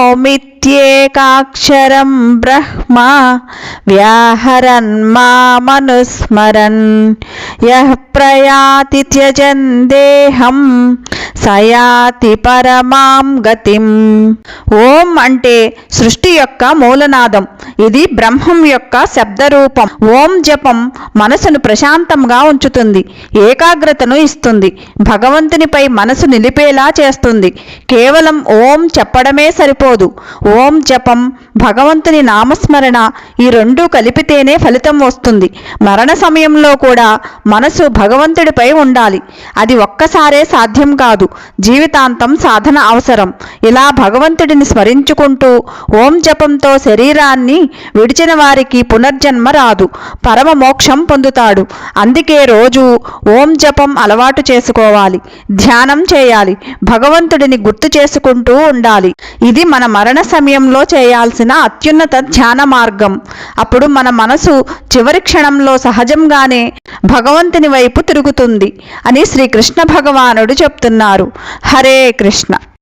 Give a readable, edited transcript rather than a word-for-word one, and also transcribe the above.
ప్రణతోమిత్యేకాక్షరం బ్రహ్మ వ్యాహరన్ మామనుస్మరన్ యః ప్రయాతి త్యజన్ దేహం సయాతి పరమాం గతిం. ఓం అంటే సృష్టి యొక్క మూలనాదం. ఇది బ్రహ్మం యొక్క శబ్దరూపం. ఓం జపం మనసును ప్రశాంతంగా ఉంచుతుంది, ఏకాగ్రతను ఇస్తుంది, భగవంతునిపై మనసు నిలిపేలా చేస్తుంది. కేవలం ఓం చెప్పడమే సరిపోదు. ఓం జపం, భగవంతుని నామస్మరణ ఈ రెండూ కలిపితేనే ఫలితం వస్తుంది. మరణ సమయంలో కూడా మనసు భగవంతుడిపై ఉండాలి. అది ఒక్కసారే సాధ్యం కాదు, జీవితాంతం సాధన అవసరం. ఇలా భగవంతుడిని స్మరించుకుంటూ ఓం జపంతో శరీరాన్ని విడిచిన వారికి పునర్జన్మ రాదు, పరమ మోక్షం పొందుతాడు. అందుకే రోజు ఓం జపం అలవాటు చేసుకోవాలి, ధ్యానం చేయాలి, భగవంతుడిని గుర్తు చేసుకుంటూ ఉండాలి. ఇది మన మరణ సమయంలో చేయాల్సిన అత్యున్నత ధ్యాన మార్గం. అప్పుడు మన మనసు చివరి క్షణంలో సహజంగానే భగవంతుని వైపు తిరుగుతుంది అని శ్రీకృష్ణ భగవానుడు చెప్తున్నారు. హరే కృష్ణ.